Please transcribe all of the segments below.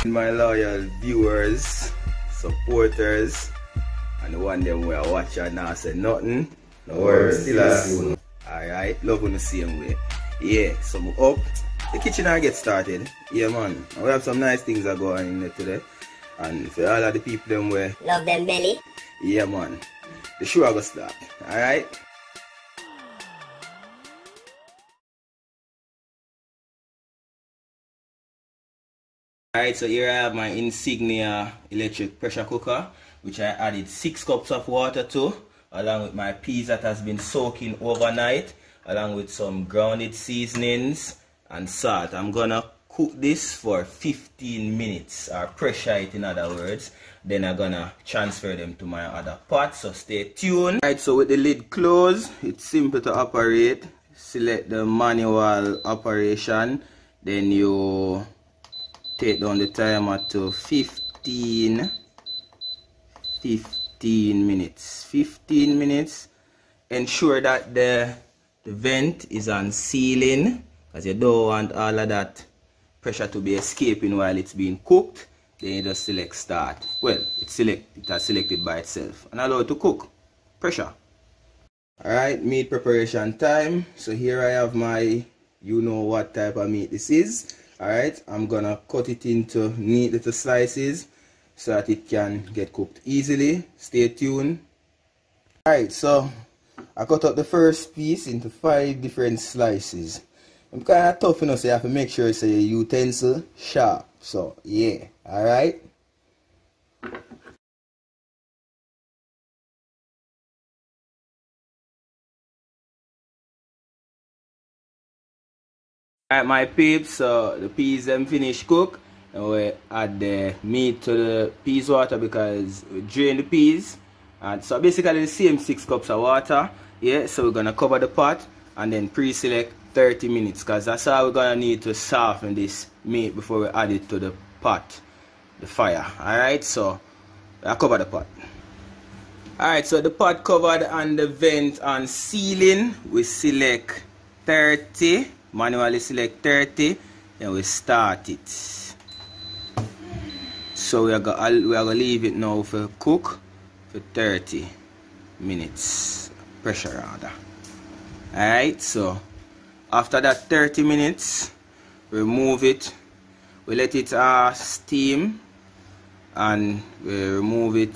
My loyal viewers, supporters, and the one them we are watching now say nothing. No worries, still as you. Alright, love on the same way. Yeah, so we up. The kitchen I get started. Yeah man. We have some nice things that go on in there today. And for all of the people them way love them belly. Yeah man. The show I go start. Alright. Alright, so here I have my Insignia electric pressure cooker, which I added 6 cups of water to, along with my peas that has been soaking overnight, along with some grounded seasonings and salt. I'm gonna cook this for 15 minutes, or pressure it in other words. Then I'm gonna transfer them to my other pot, so stay tuned. Alright, so with the lid closed, it's simple to operate. Select the manual operation, then you take down the timer to 15 minutes. 15 minutes. Ensure that the vent is on sealing, because you don't want all of that pressure to be escaping while it's being cooked. Then you just select start. Well, it has selected by itself and allow it to cook. Pressure. Alright, meat preparation time. So here I have my, you know what type of meat this is. Alright, I'm gonna cut it into neat little slices so that it can get cooked easily. Stay tuned. Alright, so I cut up the first piece into 5 different slices. I'm kind of tough, you know, so you have to make sure it's a utensil sharp. So yeah, alright. Alright my peeps, so the peas them finished cook, and we add the meat to the peas water because we drain the peas. And so basically the same 6 cups of water. Yeah, so we're gonna cover the pot and then pre-select 30 minutes, because that's how we're gonna need to soften this meat before we add it to the pot, the fire. Alright, so I cover the pot. Alright, so the pot covered and the vent on sealing, we select 30. Manually select 30, then we start it. So we are gonna leave it now for cook for 30 minutes, pressure rather. Alright, so after that 30 minutes, remove it. We let it steam, and we remove it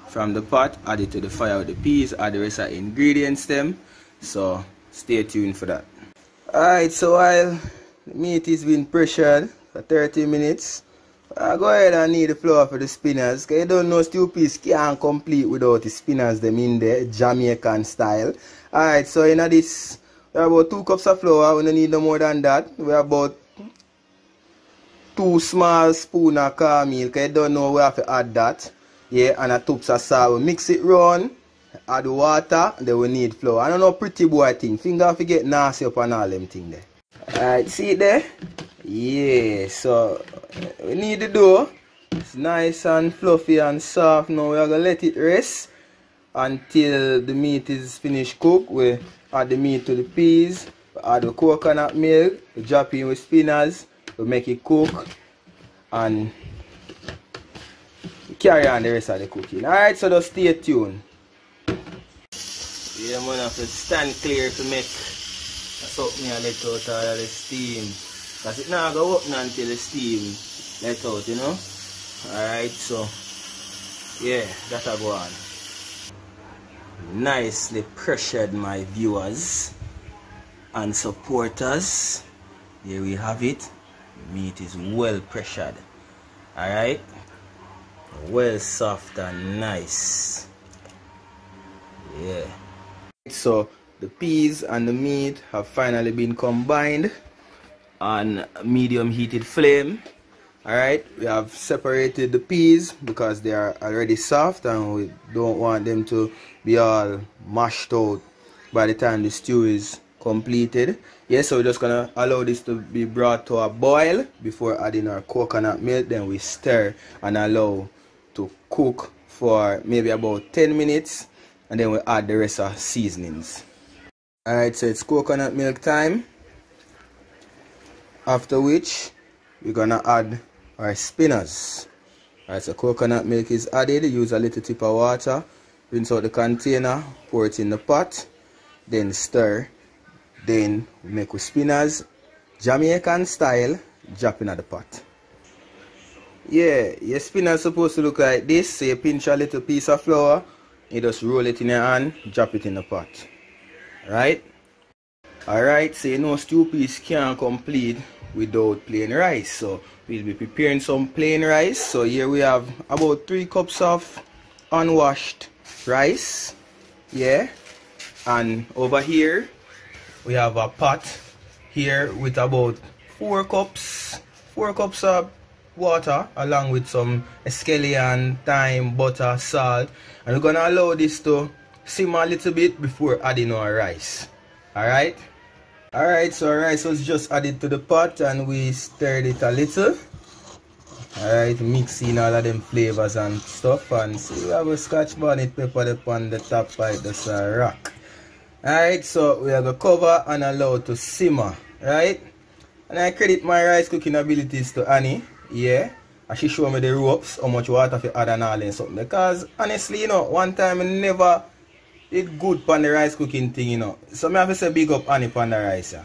from the pot, add it to the fire with the peas, add the rest of the ingredients them. So stay tuned for that. Alright, so while the meat is being pressured for 30 minutes, I go ahead and knead the flour for the spinners, because you don't know stew peas can't complete without the spinners them in there, Jamaican style. Alright, so in this, we have about 2 cups of flour. We don't need no more than that. We have about 2 small spoons of cornmeal, because you don't know we have to add that. Yeah, and a tubs of salt. We mix it round. Add water, then we need flour. I don't know pretty boy thing. Finger forget nasty up on all them thing there. Alright, see it there? Yeah, so we need the dough. It's nice and fluffy and soft. Now we are gonna let it rest until the meat is finished cooked. We add the meat to the peas, we add the coconut milk, we drop in with spinners, we make it cook, and we carry on the rest of the cooking. Alright, so just stay tuned. Yeah, man, I have to stand clear to make something and let out all of the steam. Because it not go open until the steam let out, you know. Alright, so yeah, that'll go on. Nicely pressured, my viewers and supporters. Here we have it. The meat is well pressured. Alright. Well soft and nice. Yeah. So the peas and the meat have finally been combined on a medium heated flame. Alright, we have separated the peas because they are already soft and we don't want them to be all mashed out by the time the stew is completed. Yeah, so we're just gonna allow this to be brought to a boil before adding our coconut milk. Then we stir and allow to cook for maybe about 10 minutes. And then we add the rest of seasonings. Alright, so it's coconut milk time. After which, we're gonna add or spinners. Alright, so coconut milk is added. Use a little tip of water. Rinse out the container. Pour it in the pot. Then stir. Then we make with spinners. Jamaican style. Drop in the pot. Yeah, your spinners supposed to look like this. So you pinch a little piece of flour. You just roll it in your hand. Drop it in the pot. Right? Alright, so you know stew peas can't complete without plain rice. So we'll be preparing some plain rice. So here we have about 3 cups of unwashed rice. Yeah. And over here we have a pot here with about 4 cups of water along with some scallion, thyme, butter, salt. And we're gonna allow this to simmer a little bit before adding our rice. Alright? Alright, so our rice was just added to the pot and we stirred it a little. Alright, mixing all of them flavors and stuff. And see, we have a scotch bonnet pepper on the top right, that's a rock. Alright, so we have a cover and allow it to simmer. Right? And I credit my rice cooking abilities to Annie. Yeah. And she showed me the ropes, how much water to add and all and something. Because honestly, you know, one time I never did good on the rice cooking thing, you know. So I have to say big up Annie on the rice, yeah.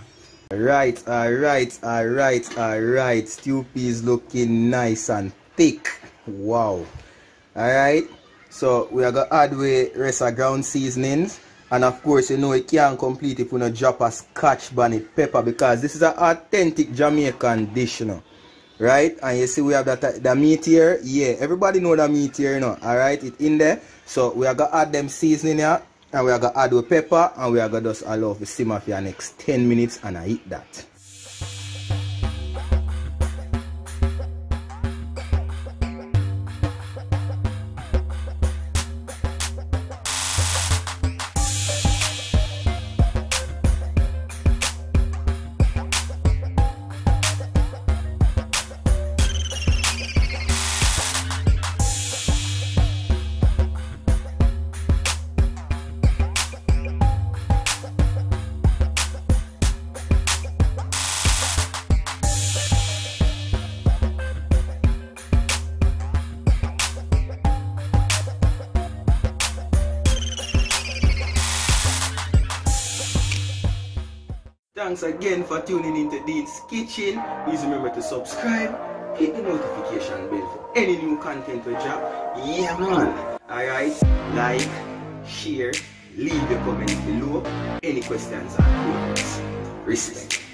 Alright. Stew peas looking nice and thick. Wow. Alright. So we are going to add with rest of ground seasonings. And of course, you know, it can't complete if we don't drop a scotch bonnet pepper, because this is an authentic Jamaican dish, you know. Right? And you see we have the meat here. Yeah, everybody know the meat here, you know. Alright, it's in there. So we are going to add them seasoning here. And we are going to add with pepper. And we are going to just allow it to simmer for the next 10 minutes and I eat that. Thanks again for tuning into Dean's Kitchen. Please remember to subscribe, hit the notification bell for any new content we drop. Yeah man! Alright, like, share, leave your comments below. Any questions or queries. Respect.